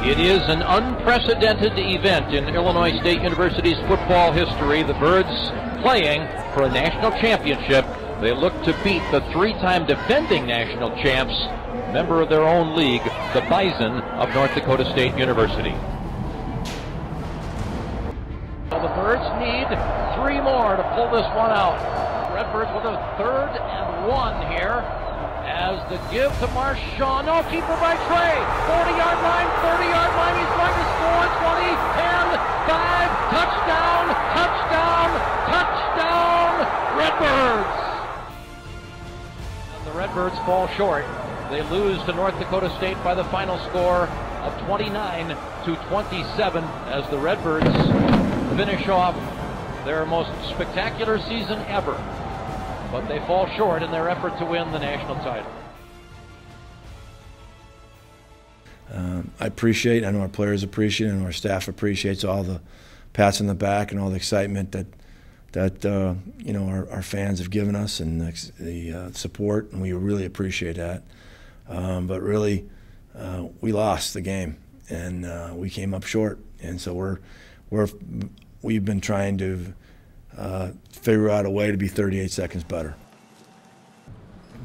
It is an unprecedented event in Illinois State University's football history. The Birds playing for a national championship. They look to beat the three-time defending national champs, member of their own league, the Bison of North Dakota State University. The Birds need 3 more to pull this one out. Redbirds with a 3rd and 1 here. As the give to Marchand. No, keeper by Trey. 40-yard line, 30-yard line. He's going to score. 20, 10, 5. Touchdown, touchdown, touchdown. Redbirds. And the Redbirds fall short. They lose to North Dakota State by the final score of 29-27 as the Redbirds finish off their most spectacular season ever. But they fall short in their effort to win the national title. I know our players appreciate it, and our staff appreciates all the pats on the back and all the excitement that you know, our fans have given us, and the support, and we really appreciate that. But really, we lost the game, and we came up short, and so we've been trying to figure out a way to be 38 seconds better.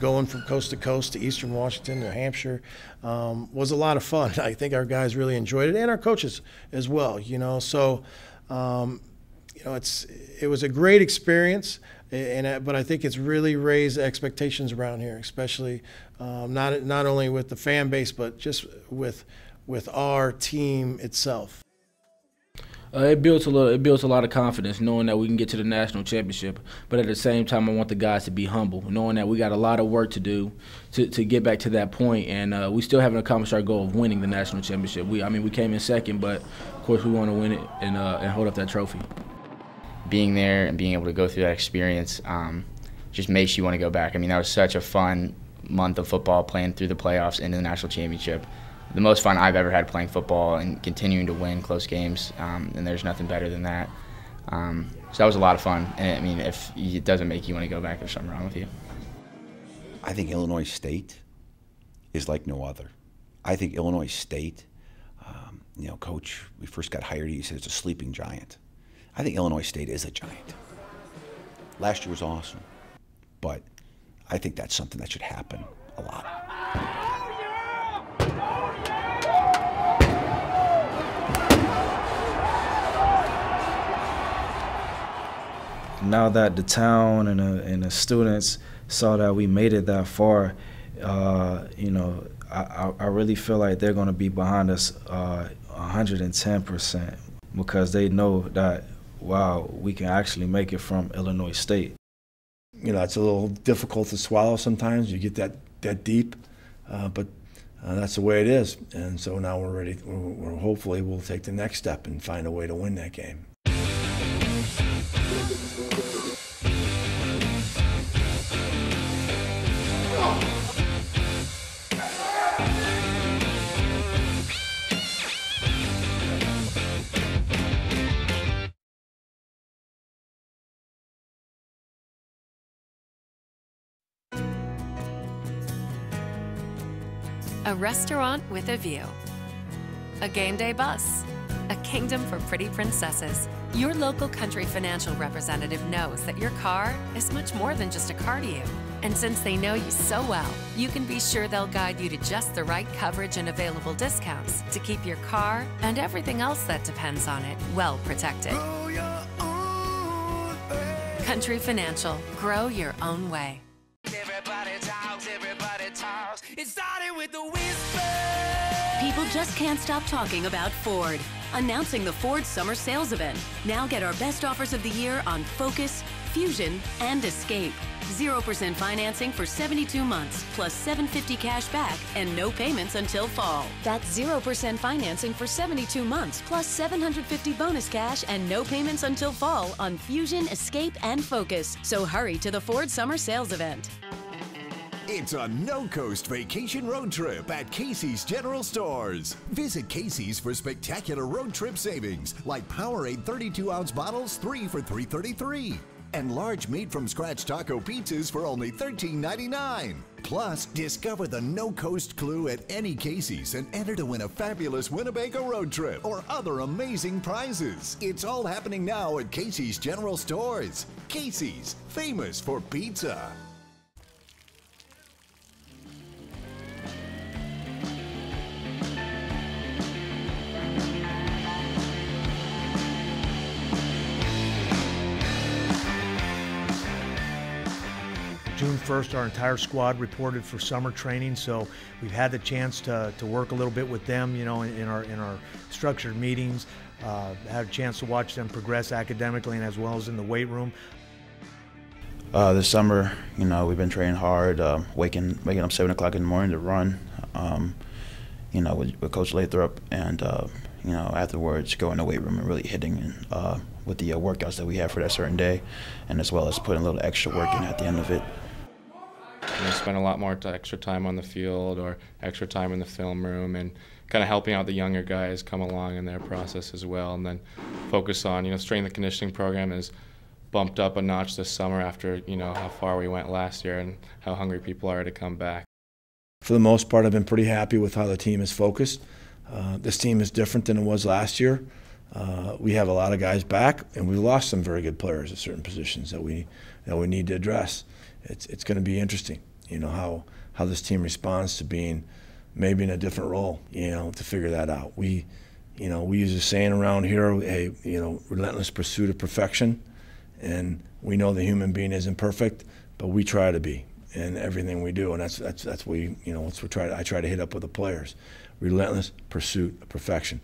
Going from coast to coast to Eastern Washington, New Hampshire, was a lot of fun. I think our guys really enjoyed it, and our coaches as well. You know, so you know, it was a great experience, but I think it's really raised expectations around here, especially not only with the fan base, but just with our team itself. It builds a lot of confidence knowing that we can get to the national championship, but at the same time I want the guys to be humble, knowing that we got a lot of work to do to get back to that point, and we still haven't accomplished our goal of winning the national championship. I mean we came in second, but of course we want to win it and hold up that trophy. Being there and being able to go through that experience just makes you want to go back. I mean, that was such a fun month of football, playing through the playoffs into the national championship. The most fun I've ever had playing football and continuing to win close games, and there's nothing better than that. So that was a lot of fun, and I mean, if it doesn't make you want to go back, there's something wrong with you. I think Illinois State is like no other. I think Illinois State, you know, Coach, we first got hired, he said it's a sleeping giant. I think Illinois State is a giant. Last year was awesome, but I think that's something that should happen a lot. Now that the town and the students saw that we made it that far, you know, I really feel like they're going to be behind us 110%, because they know that, wow, we can actually make it from Illinois State. You know, it's a little difficult to swallow sometimes. You get that deep, but that's the way it is. And so now we're ready. Hopefully we'll take the next step and find a way to win that game. A restaurant with a view, a game day bus, a kingdom for pretty princesses. Your local Country Financial representative knows that your car is much more than just a car to you. And since they know you so well, you can be sure they'll guide you to just the right coverage and available discounts to keep your car and everything else that depends on it well protected. Country Financial, grow your own way. It started with the whisper. People just can't stop talking about Ford. Announcing the Ford Summer Sales Event. Now get our best offers of the year on Focus, Fusion, and Escape. 0% financing for 72 months, plus $750 cash back and no payments until fall. That's 0% financing for 72 months, plus $750 bonus cash and no payments until fall on Fusion, Escape, and Focus. So hurry to the Ford Summer Sales Event. It's a no-coast vacation road trip at Casey's General Stores. Visit Casey's for spectacular road trip savings, like Powerade 32-ounce bottles, 3 for $3.33. and large made-from-scratch taco pizzas for only $13.99. Plus, discover the No Coast Clue at any Casey's and enter to win a fabulous Winnebago road trip or other amazing prizes. It's all happening now at Casey's General Stores. Casey's, famous for pizza. June 1st, our entire squad reported for summer training, so we've had the chance to work a little bit with them, you know, in our structured meetings. Had a chance to watch them progress academically and as well as in the weight room. This summer, you know, we've been training hard, waking up 7 o'clock in the morning to run, you know, with Coach Lathrop, and you know, afterwards going to the weight room and really hitting with the workouts that we have for that certain day, and as well as putting a little extra work in at the end of it. We spend a lot more extra time on the field or extra time in the film room, and kind of helping out the younger guys come along in their process as well, and then focus on, you know, strength and conditioning program is bumped up a notch this summer after, you know, how far we went last year and how hungry people are to come back. For the most part, I've been pretty happy with how the team is focused. This team is different than it was last year. We have a lot of guys back, and we lost some very good players at certain positions that we need to address. It's going to be interesting, you know, how this team responds to being maybe in a different role, you know, to figure that out. We use a saying around here, hey, you know, relentless pursuit of perfection, and we know the human being isn't perfect, but we try to be in everything we do, and that's what we, you know, I try to hit up with the players, relentless pursuit of perfection.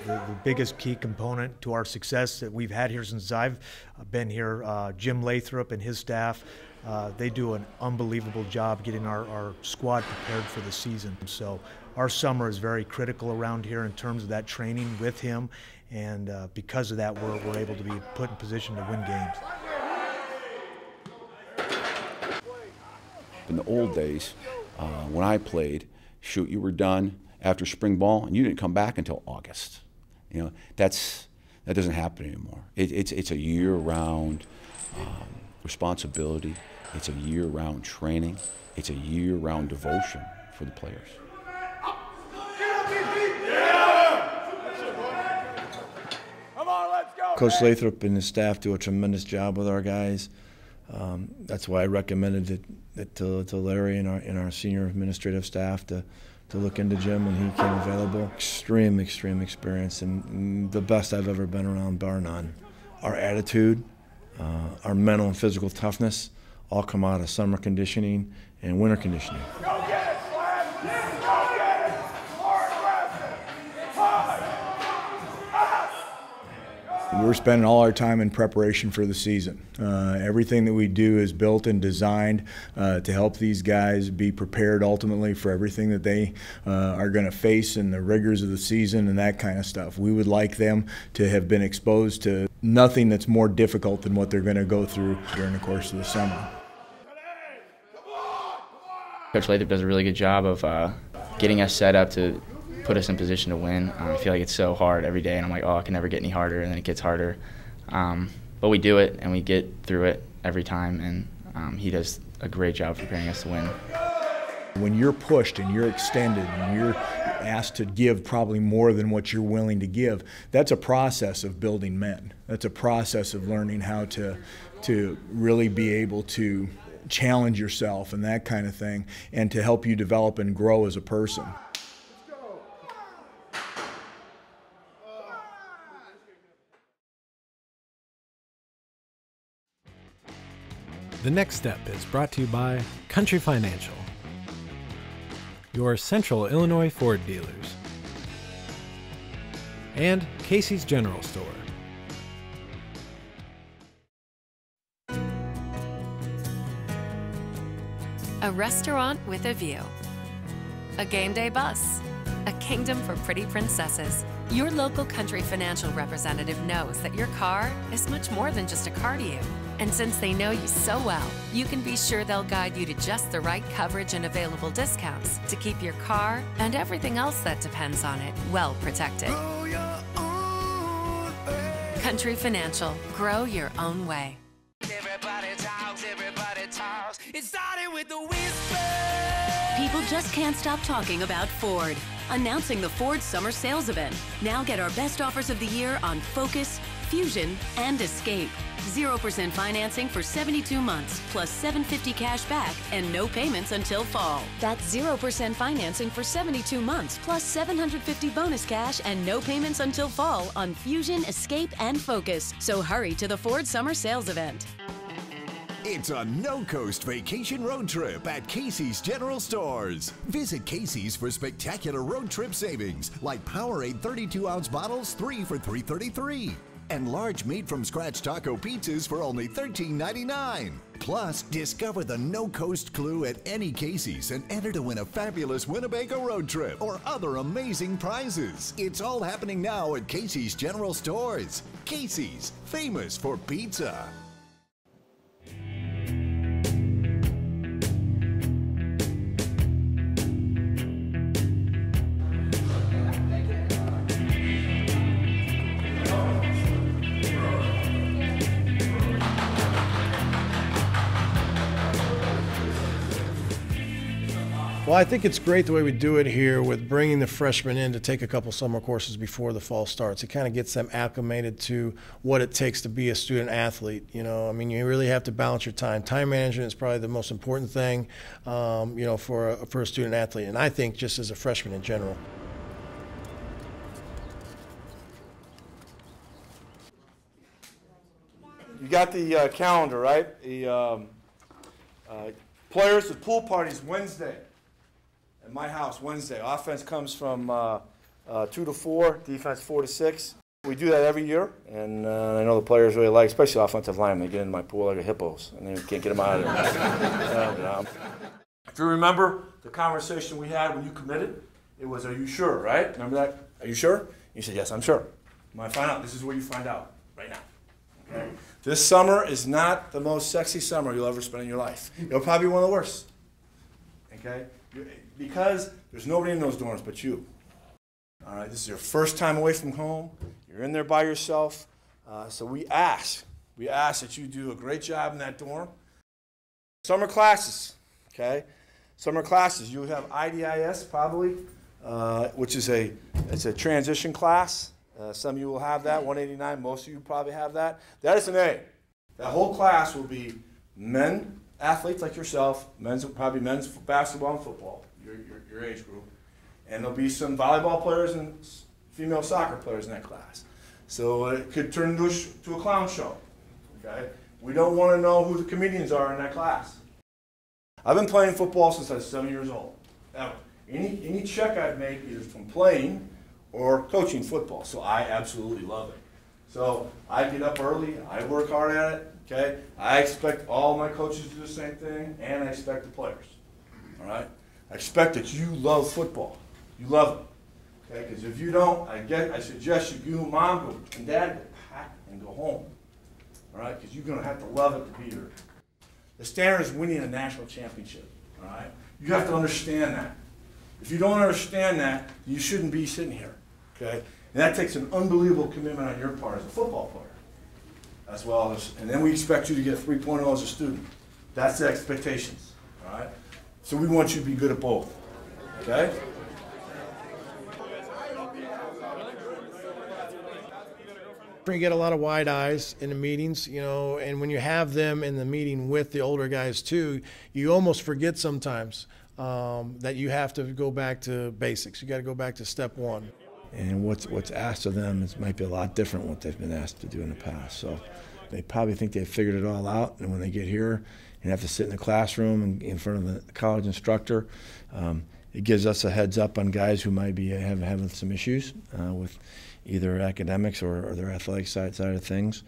The biggest key component to our success that we've had here since I've been here, Jim Lathrop and his staff, they do an unbelievable job getting our squad prepared for the season. So our summer is very critical around here in terms of that training with him, and because of that, we're able to be put in position to win games. In the old days, when I played, shoot, you were done after spring ball, and you didn't come back until August. You know, that doesn't happen anymore. It's a year-round responsibility. It's a year-round training. It's a year-round devotion for the players. Coach Lathrop and his staff do a tremendous job with our guys. That's why I recommended it to Larry and our senior administrative staff to look into Jim when he came available. Extreme experience, and the best I've ever been around, bar none. Our attitude, our mental and physical toughness all come out of summer conditioning and winter conditioning. Go get it, Slab! Go get it! More aggressive! We're spending all our time in preparation for the season. Everything that we do is built and designed to help these guys be prepared ultimately for everything that they are going to face in the rigors of the season and that kind of stuff. We would like them to have been exposed to nothing that's more difficult than what they're going to go through during the course of the summer. Coach Lathrop does a really good job of getting us set up to put us in position to win. I feel like it's so hard every day, and I'm like, oh, it can never get any harder, and then it gets harder. But we do it, and we get through it every time, and he does a great job preparing us to win. When you're pushed and you're extended and you're asked to give probably more than what you're willing to give, that's a process of building men. That's a process of learning how to really be able to challenge yourself and that kind of thing, and to help you develop and grow as a person. The Next Step is brought to you by Country Financial, your Central Illinois Ford dealers, and Casey's General Store. A restaurant with a view. A game day bus. A kingdom for pretty princesses. Your local Country Financial representative knows that your car is much more than just a car to you. And since they know you so well, you can be sure they'll guide you to just the right coverage and available discounts to keep your car and everything else that depends on it well protected. Country Financial. Grow your own way. Everybody talks. It started with the whisper. People just can't stop talking about Ford. Announcing the Ford Summer Sales Event. Now get our best offers of the year on Focus, Fusion, and Escape. 0% financing for 72 months, plus $750 cash back and no payments until fall. That's 0% financing for 72 months, plus $750 bonus cash and no payments until fall on Fusion, Escape, and Focus. So hurry to the Ford Summer Sales Event. It's a no-coast vacation road trip at Casey's General Stores. Visit Casey's for spectacular road trip savings, like Powerade 32-ounce bottles, 3 for $3.33. And large made-from-scratch taco pizzas for only $13.99. Plus, discover the no-coast clue at any Casey's and enter to win a fabulous Winnebago road trip or other amazing prizes. It's all happening now at Casey's General Stores. Casey's, famous for pizza. Well, I think it's great the way we do it here with bringing the freshmen in to take a couple summer courses before the fall starts. It kind of gets them acclimated to what it takes to be a student athlete. You know, I mean, you really have to balance your time. Time management is probably the most important thing, you know, for a student athlete, and I think just as a freshman in general. You got the calendar, right? The players, the pool parties Wednesday. At my house, Wednesday. Offense comes from 2 to 4, defense 4 to 6. We do that every year, and I know the players really like, especially offensive linemen. They get in my pool like hippos, and they can't get them out of there. If you remember the conversation we had when you committed, it was, are you sure, right? Remember that? Are you sure? You said, yes, I'm sure. You might find out. This is where you find out right now. Okay? This summer is not the most sexy summer you'll ever spend in your life. It'll probably be one of the worst. Okay? Because there's nobody in those dorms but you. All right, this is your first time away from home. You're in there by yourself. So we ask that you do a great job in that dorm. Summer classes, okay? Summer classes, you have IDIS probably, which is it's a transition class. Some of you will have that, 189. Most of you probably have that. That is an A. That whole class will be men, athletes like yourself, probably men's basketball and football, your age group. And there'll be some volleyball players and female soccer players in that class. So it could turn into a clown show. Okay? We don't want to know who the comedians are in that class. I've been playing football since I was 7 years old. Ever. Any check I've made either from playing or coaching football. So I absolutely love it. So I get up early, I work hard at it, okay? I expect all my coaches to do the same thing, and I expect the players, all right? I expect that you love football. You love it, okay? Because if you don't, I suggest you mom and dad go pack and go home, all right? Because you're going to have to love it to be here. The standard is winning a national championship, all right? You have to understand that. If you don't understand that, you shouldn't be sitting here, okay? And that takes an unbelievable commitment on your part as a football player, as well as, and then we expect you to get 3.0 as a student. That's the expectations, all right? So we want you to be good at both, okay? You get a lot of wide eyes in the meetings, you know, and when you have them in the meeting with the older guys too, you almost forget sometimes that you have to go back to basics. You got to go back to step one. And what's asked of them might be a lot different than what they've been asked to do in the past. So they probably think they've figured it all out, and when they get here and have to sit in the classroom and in front of the college instructor, it gives us a heads up on guys who might be having some issues with either academics or their athletic side of things.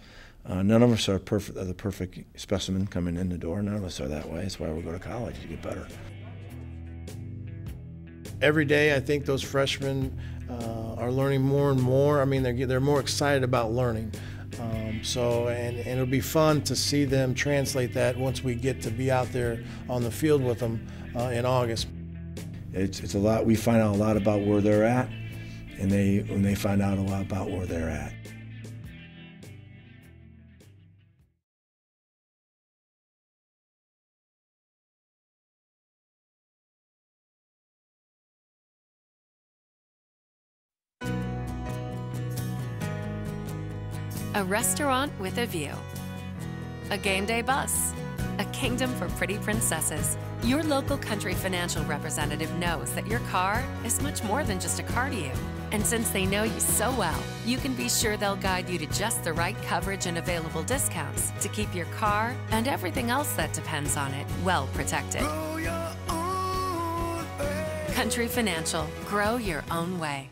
None of us are the perfect specimen coming in the door. None of us are that way. That's why we go to college to get better. Every day, I think those freshmen are learning more and more. I mean, they're more excited about learning. And it'll be fun to see them translate that once we get to be out there on the field with them in August. It's a lot. We find out a lot about where they're at, and they find out a lot about where they're at. A restaurant with a view. A game day bus. A kingdom for pretty princesses. Your local Country Financial representative knows that your car is much more than just a car to you. And since they know you so well, you can be sure they'll guide you to just the right coverage and available discounts to keep your car and everything else that depends on it well protected. Country Financial. Grow your own way.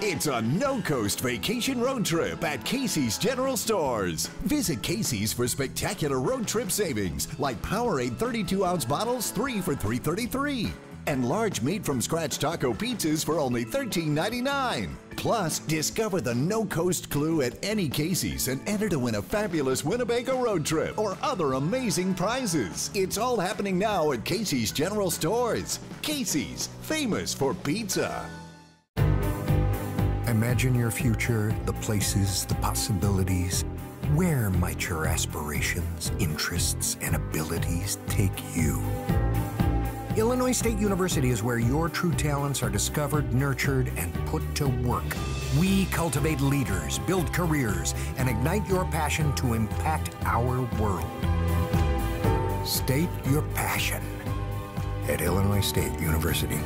It's a no-coast vacation road trip at Casey's General Stores. Visit Casey's for spectacular road trip savings, like Powerade 32-ounce bottles, 3 for $3.33. And large made-from-scratch taco pizzas for only $13.99. Plus, discover the no-coast clue at any Casey's and enter to win a fabulous Winnebago road trip or other amazing prizes. It's all happening now at Casey's General Stores. Casey's, famous for pizza. Imagine your future, the places, the possibilities. Where might your aspirations, interests, and abilities take you? Illinois State University is where your true talents are discovered, nurtured, and put to work. We cultivate leaders, build careers, and ignite your passion to impact our world. State your passion at Illinois State University.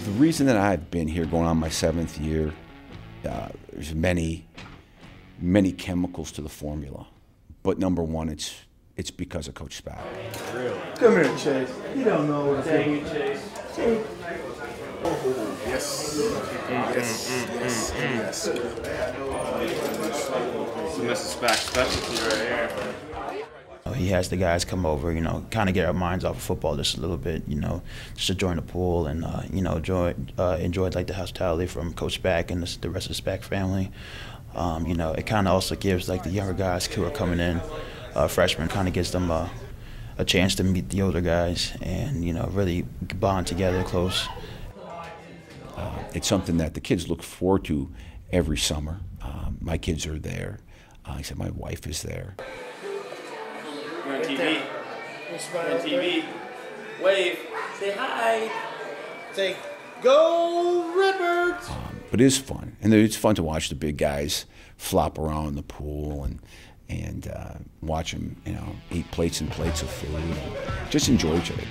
The reason that I've been here going on my 7th year, there's many chemicals to the formula. But number one, it's because of Coach Spack. Really? Come here, Chase. You don't know what to do. Chase. Oh, yes. Yes. So Mrs. Spack specialty right here. He has the guys come over, kind of get our minds off of football just a little bit, just to join the pool and, enjoy like the hospitality from Coach Spack and the rest of the Spack family. It kind of also gives like the younger guys who are coming in, freshmen, kind of gives them a chance to meet the older guys and, really bond together close. It's something that the kids look forward to every summer. My kids are there. Like I said, my wife is there. You're on TV. You're on TV. Wave. Say hi. Say, go Redbirds! But it is fun. And it's fun to watch the big guys flop around in the pool and watch them, eat plates and plates of food and just enjoy each other.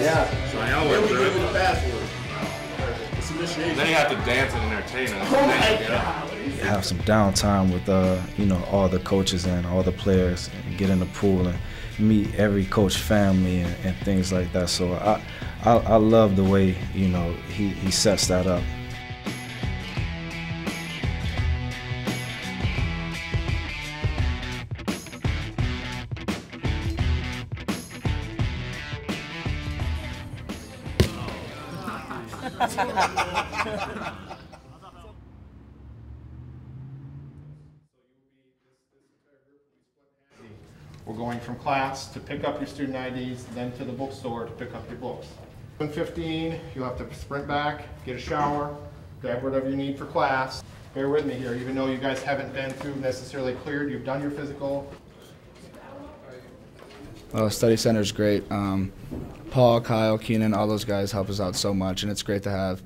Yeah. So y'all went through it. Then you have to dance and entertain us. Oh my God. Have some downtime with all the coaches and all the players, and get in the pool and meet every coach family and things like that. So I love the way he sets that up. We're going from class to pick up your student IDs, then to the bookstore to pick up your books. 7:15, you'll have to sprint back, get a shower, grab whatever you need for class. Bear with me here, even though you guys haven't been through necessarily cleared, you've done your physical. Study Center is great. Paul, Kyle, Keenan, all those guys help us out so much, and it's great to have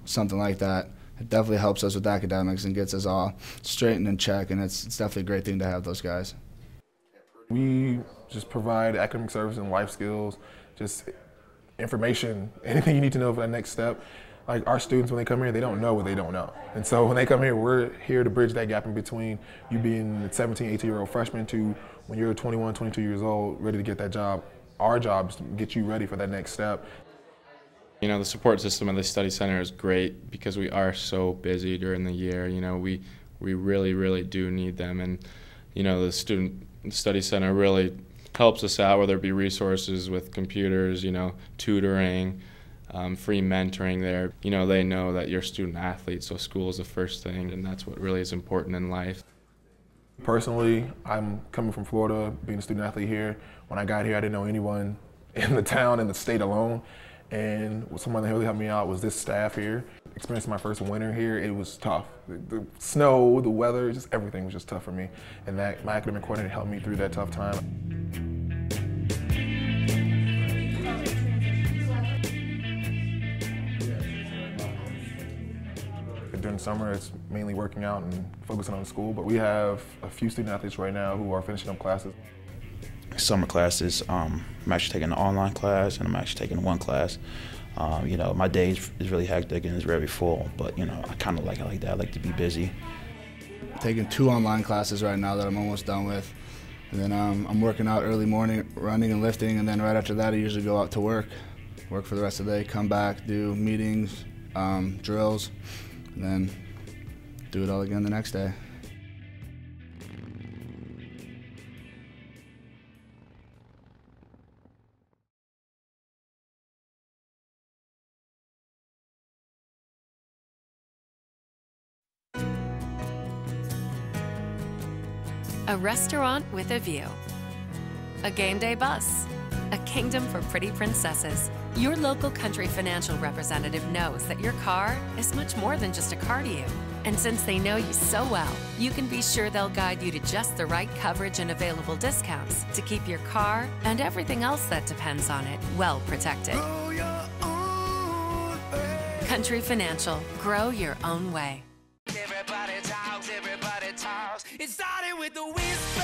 something like that. It definitely helps us with academics and gets us all straightened in check, and it's definitely a great thing to have those guys. We just provide academic service and life skills, just information, anything you need to know for that next step. Like our students, when they come here, they don't know what they don't know. And so when they come here, we're here to bridge that gap in between you being a 17, 18-year-old freshman to when you're 21, 22 years old, ready to get that job. Our job is to get you ready for that next step. You know, the support system at the Study Center is great because we are so busy during the year. You know, we really, really do need them. And, you know, the Study Center really helps us out, whether it be resources with computers, you know, tutoring, free mentoring there. You know, they know that you're a student athlete, so school is the first thing, and that's what really is important in life. Personally, I'm coming from Florida, being a student athlete here. When I got here, I didn't know anyone in the town, in the state alone. And someone that really helped me out was this staff here. Experiencing my first winter here, it was tough. The snow, the weather, just everything was just tough for me. And that my academic coordinator helped me through that tough time. During summer, it's mainly working out and focusing on school, but we have a few student athletes right now who are finishing up classes. Summer classes, I'm actually taking an online class and I'm actually taking one class. You know, my day is really hectic and it's very full, but you know, I kind of like it like that. I like to be busy. I'm taking 2 online classes right now that I'm almost done with. And then I'm working out early morning, running and lifting, and then right after that I usually go out to work for the rest of the day, come back, do meetings, drills, and then do it all again the next day. A restaurant with a view. A game day bus. A kingdom for pretty princesses. Your local Country Financial representative knows that your car is much more than just a car to you. And since they know you so well, you can be sure they'll guide you to just the right coverage and available discounts to keep your car and everything else that depends on it well protected. Country Financial. Grow your own way. Everybody talks. It started with the whisper.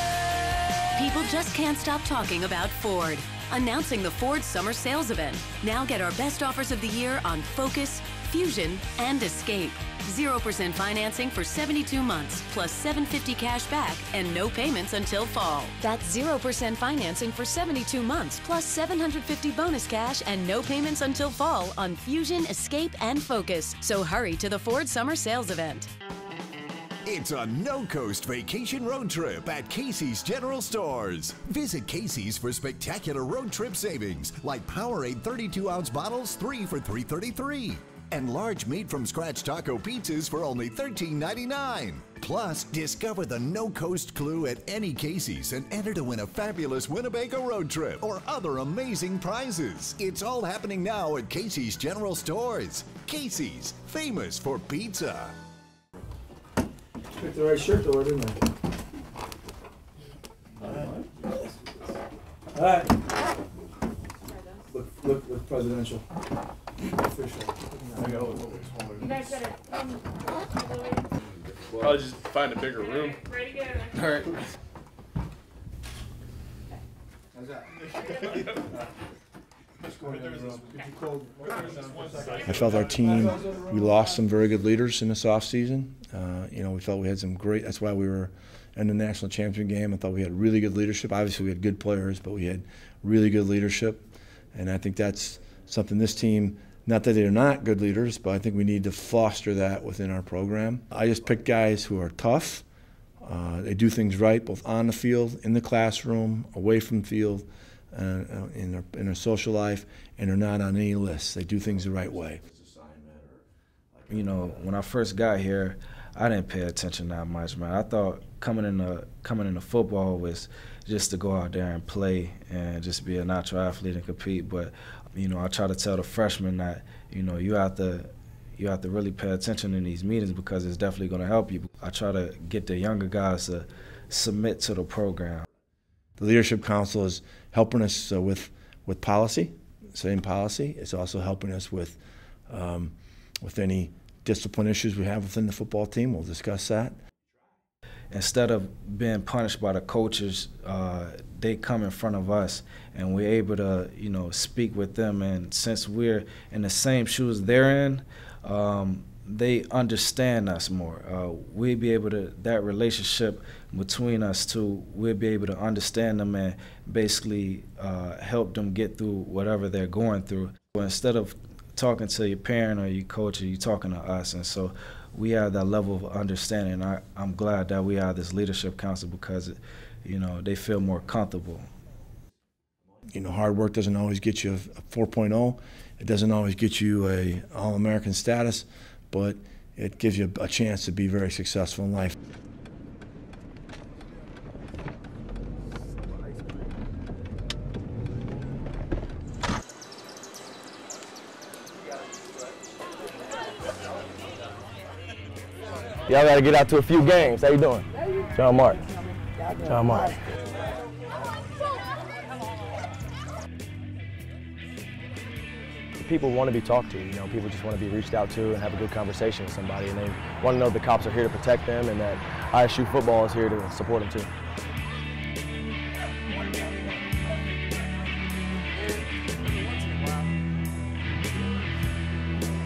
People just can't stop talking about Ford. Announcing the Ford Summer Sales Event. Now get our best offers of the year on Focus, Fusion, and Escape. 0% financing for 72 months, plus $750 cash back and no payments until fall. That's 0% financing for 72 months, plus $750 bonus cash and no payments until fall on Fusion, Escape, and Focus. So hurry to the Ford Summer Sales Event. It's a no-coast vacation road trip at Casey's General Stores. Visit Casey's for spectacular road trip savings, like Powerade 32-ounce bottles, 3 for $3.33. And large made-from-scratch taco pizzas for only $13.99. Plus, discover the no-coast clue at any Casey's and enter to win a fabulous Winnebago road trip or other amazing prizes. It's all happening now at Casey's General Stores. Casey's, famous for pizza. Picked the right shirt though, didn't I? All right. Look presidential. Official. You guys gotta Probably just find a bigger room. Ready to go. All right. How's that? I felt our team, we lost some very good leaders in this offseason. You know, we felt we had some great, that's why we were in the national champion game. I thought we had really good leadership. Obviously we had good players, but we had really good leadership. And I think that's something this team, not that they're not good leaders, but I think we need to foster that within our program. I just picked guys who are tough. They do things right, both on the field, in the classroom, away from the field, in their social life, and they're not on any lists. They do things the right way. You know, when I first got here, I didn't pay attention that much, man. I thought coming into football was just to go out there and play and just be a natural athlete and compete. But you know, I try to tell the freshmen that you have to really pay attention in these meetings because it's definitely going to help you. I try to get the younger guys to submit to the program. The Leadership Council helping us with policy, same policy. It's also helping us with any discipline issues we have within the football team. We'll discuss that. Instead of being punished by the coaches, they come in front of us, and we're able to, speak with them. And since we're in the same shoes they're in, they understand us more. We'll be able to, that relationship between us two, we'll be able to understand them and basically help them get through whatever they're going through. Instead of talking to your parent or your coach, you're talking to us. And so we have that level of understanding. I'm glad that we have this leadership council because, they feel more comfortable. Hard work doesn't always get you a 4.0. It doesn't always get you a All-American status, but it gives you a chance to be very successful in life. Y'all got to get out to a few games. How you doing? John Mark. John Mark. People want to be talked to. People just want to be reached out to and have a good conversation with somebody, and they want to know the cops are here to protect them and that ISU football is here to support them too.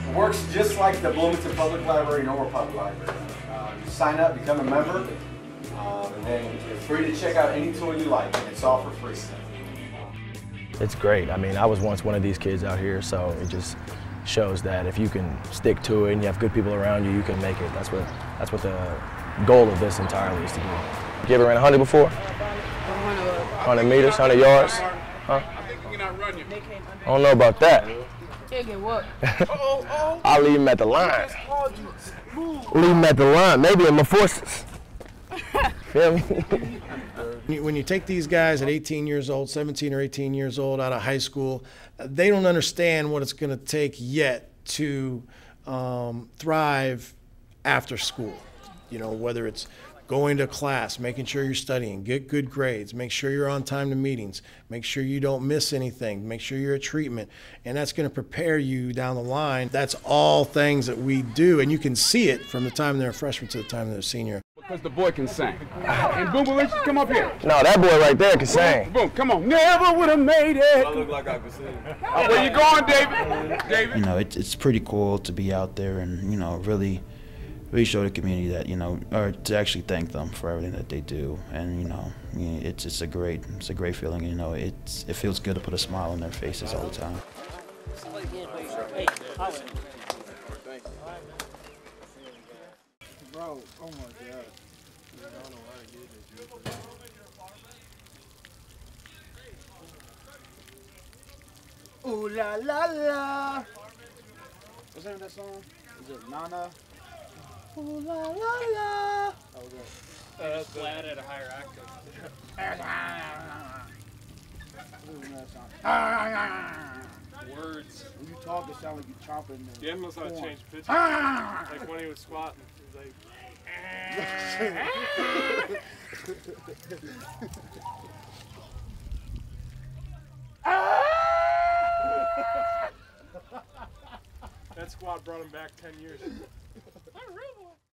It works just like the Bloomington Public Library, Normal Public Library. You sign up, become a member, and then you're free to check out any tool you like, and it's all for free. It's great. I mean, I was once one of these kids out here, so it just shows that if you can stick to it and you have good people around you, you can make it. That's what the goal of this entirely is to do. You ever ran 100 before? 100 meters, 100 yards? Huh? I don't know about that. I'll leave him at the line. Leave him at the line, maybe in my forces. Feel me? When you take these guys at 18 years old, 17 or 18 years old out of high school, they don't understand what it's going to take yet to thrive after school. Whether it's going to class, making sure you're studying, get good grades, make sure you're on time to meetings, make sure you don't miss anything, make sure you're at treatment, and that's going to prepare you down the line. That's all things that we do, and you can see it from the time they're a freshman to the time they're a senior. Because the boy can sing. And Boom Boom, come up here. No, that boy right there can sing. Boom, come on. Never would have made it. I look like I can sing. Where you going, David? David? It's pretty cool to be out there and, really show the community that, or to actually thank them for everything that they do. And, it's a great feeling. It feels good to put a smile on their faces all the time. Bro, oh my God. I don't know how to get this. Ooh la la la. What's the name of that song? Is it Nana? Ooh la la la. Oh, flat at a higher octave. Words. When you talk, it sounds like you're chopping. Yeah, must have changed pitch. Like when he was squatting. Like, that squat brought him back 10 years.